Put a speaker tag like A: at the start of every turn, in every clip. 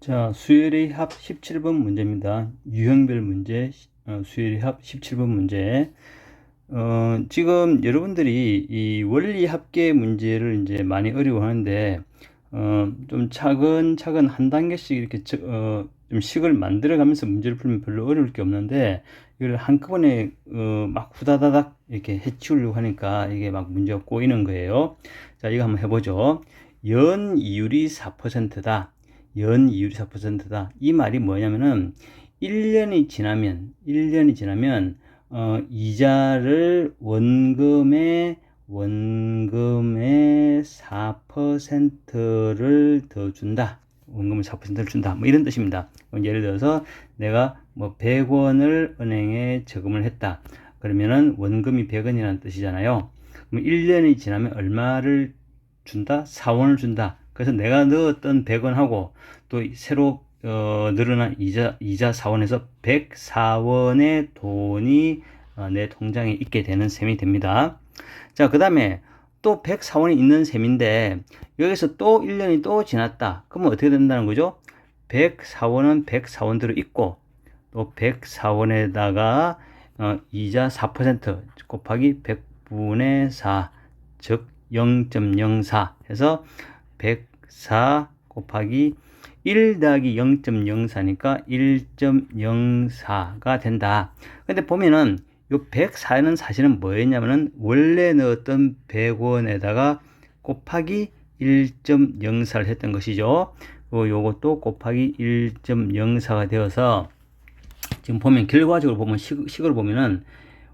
A: 자, 수열의 합 17번 문제입니다. 유형별 문제, 수열의 합 17번 문제. 지금 여러분들이 이 원리 합계 문제를 이제 많이 어려워하는데, 좀 차근차근 한 단계씩 이렇게, 좀 식을 만들어가면서 문제를 풀면 별로 어려울 게 없는데, 이걸 한꺼번에, 막 후다다닥 이렇게 해치우려고 하니까 이게 막 문제가 꼬이는 거예요. 자, 이거 한번 해보죠. 연 이율이 4%다. 연 이율이 4%다. 이 말이 뭐냐면은 1년이 지나면 이자를 원금의 4%를 더 준다. 원금을 4%를 준다. 뭐 이런 뜻입니다. 예를 들어서 내가 뭐 100원을 은행에 저금을 했다. 그러면은 원금이 100원이라는 뜻이잖아요. 그럼 1년이 지나면 얼마를 준다? 4원을 준다. 그래서 내가 넣었던 100원하고 또 새로 늘어난 이자 4원에서 104원의 돈이 내 통장에 있게 되는 셈이 됩니다. 자, 그 다음에 또 104원이 있는 셈인데 여기서 또 1년이 또 지났다. 그러면 어떻게 된다는 거죠? 104원은 104원대로 있고 또 104원에다가 이자 4% 곱하기 100분의 4, 즉 0.04 해서 104 곱하기 1 더하기 0.04니까 1.04가 된다. 근데 보면은 요 104는 사실은 뭐였냐면은 원래 넣었던 100원에다가 곱하기 1.04를 했던 것이죠. 요것도 곱하기 1.04가 되어서 지금 보면 결과적으로 보면 식으로 보면은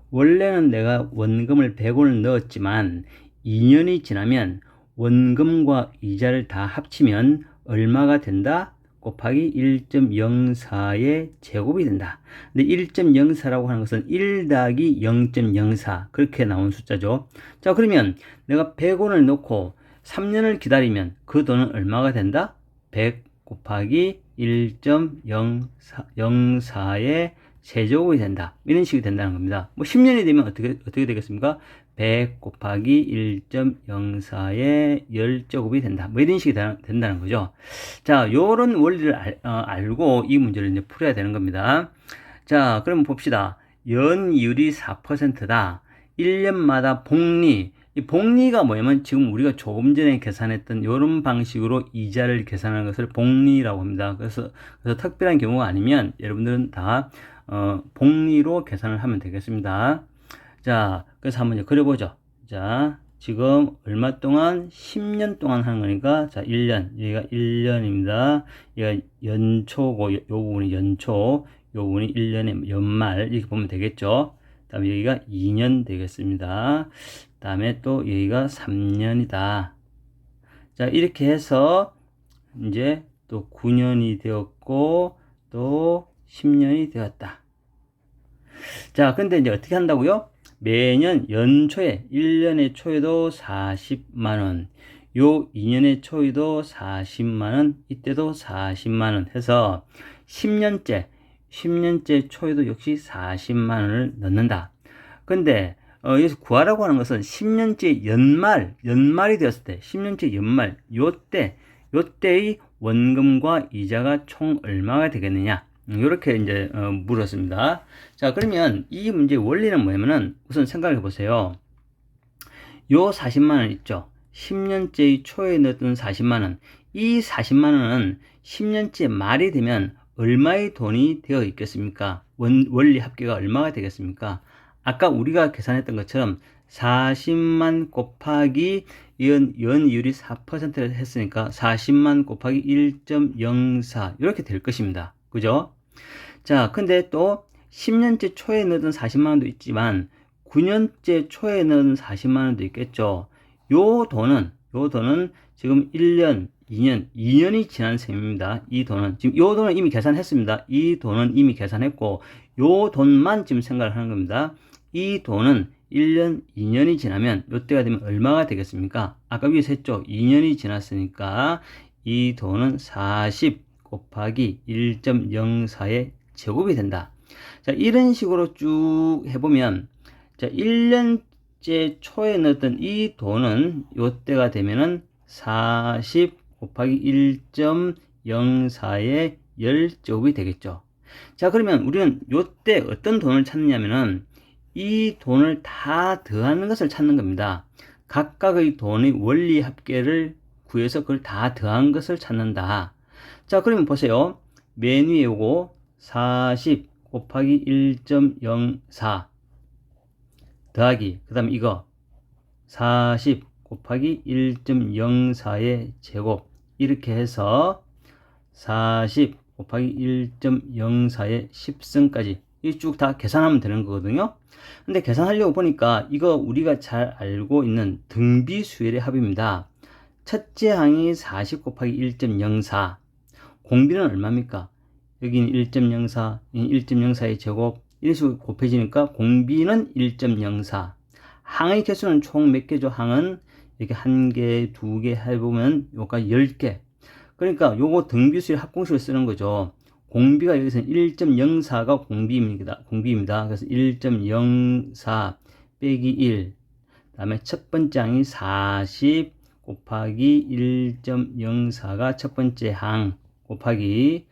A: 원래는 내가 원금을 100원을 넣었지만 2년이 지나면 원금과 이자를 다 합치면 얼마가 된다? 곱하기 1.04의 제곱이 된다. 근데 1.04라고 하는 것은 1 더하기 0.04 그렇게 나온 숫자죠. 자, 그러면 내가 100원을 넣고 3년을 기다리면 그 돈은 얼마가 된다? 100 곱하기 1.04의 세제곱이 된다. 이런 식이 된다는 겁니다. 뭐 10년이 되면 어떻게 되겠습니까? 100 곱하기 1.04의 10제곱이 된다. 뭐 이런 식이 된다는 거죠. 자, 요런 원리를 알고 이 문제를 이제 풀어야 되는 겁니다. 자, 그럼 봅시다. 연이율이 4%다. 1년마다 복리. 이 복리가 뭐냐면 지금 우리가 조금 전에 계산했던 이런 방식으로 이자를 계산하는 것을 복리라고 합니다. 그래서 특별한 경우가 아니면 여러분들은 다 복리로 계산을 하면 되겠습니다. 자, 그래서 한번 이제 그려보죠. 자, 지금 얼마 동안? 10년 동안 하는 거니까, 자, 1년. 여기가 1년입니다. 여기가 연초고, 요 부분이 연초, 요 부분이 1년의 연말, 이렇게 보면 되겠죠. 그 다음에 여기가 2년 되겠습니다. 그 다음에 또 여기가 3년이다. 자, 이렇게 해서, 이제 또 9년이 되었고, 또 10년이 되었다. 자, 근데 이제 어떻게 한다고요? 매년 연초에 1년의 초에도 40만원, 요 2년의 초에도 40만원, 이때도 40만원 해서 10년째 초에도 역시 40만원을 넣는다. 근데 여기서 구하라고 하는 것은 10년째 연말이 되었을 때, 10년째 연말, 요때의 원금과 이자가 총 얼마가 되겠느냐? 이렇게 이제 물었습니다. 자, 그러면 이 문제의 원리는 뭐냐면은 우선 생각해 보세요. 요 40만 원 있죠. 10년째의 초에 넣었던 40만 원. 이 40만 원은 10년째 말이 되면 얼마의 돈이 되어 있겠습니까? 원리 합계가 얼마가 되겠습니까? 아까 우리가 계산했던 것처럼 40만 곱하기 연이율이 4%를 했으니까 40만 곱하기 1.04 이렇게 될 것입니다. 그죠? 자, 근데 또 10년째 초에 넣은 40만 원도 있지만 9년째 초에 넣은 40만 원도 있겠죠. 요 돈은 지금 1년, 2년이 지난 셈입니다. 이 돈은 지금 요 돈은 이미 계산했습니다. 이 돈은 이미 계산했고 요 돈만 지금 생각을 하는 겁니다. 이 돈은 1년, 2년이 지나면 요때가 되면 얼마가 되겠습니까? 아까 위에서 했죠. 2년이 지났으니까 이 돈은 40 곱하기 1.04의 제곱이 된다. 자, 이런 식으로 쭉 해보면, 자, 1년째 초에 넣었던 이 돈은 요때가 되면은 40 곱하기 0.04의 10제곱이 되겠죠. 자, 그러면 우리는 요때 어떤 돈을 찾느냐면은 이 돈을 다 더하는 것을 찾는 겁니다. 각각의 돈의 원리 합계를 구해서 그걸 다 더한 것을 찾는다. 자, 그러면 보세요. 맨 위에 요거 40 곱하기 1.04 더하기 그 다음에 이거 40 곱하기 1.04의 제곱 이렇게 해서 40 곱하기 1.04의 10승까지 이 쭉 다 계산하면 되는 거거든요. 근데 계산하려고 보니까 이거 우리가 잘 알고 있는 등비수열의 합입니다. 첫째 항이 40 곱하기 1.04 공비는 얼마입니까? 여기는 1.04, 1.04의 제곱 이런 식으로 곱해지니까 공비는 1.04. 항의 개수는 총 몇 개죠? 항은 이렇게 1개, 2개 해보면 요까지 10개. 그러니까 요거 등비수의 합공식을 쓰는 거죠. 공비가 여기서는 1.04가 공비입니다. 그래서 1.04 빼기 1. 다음에 첫 번째 항이 40 곱하기 1.04가 첫 번째 항 곱하기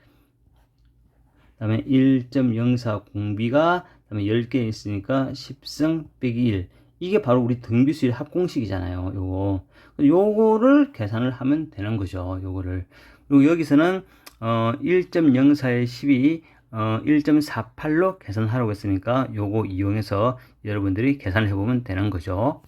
A: 다음에 1.04 공비가 다음에 10개 있으니까 10승 빼기 1. 이게 바로 우리 등비수의 합공식이잖아요. 요거를 계산을 하면 되는 거죠. 요거를. 그리고 여기서는 1.04의 10이 1.48로 계산하라고 했으니까 요거 이용해서 여러분들이 계산을 해보면 되는 거죠.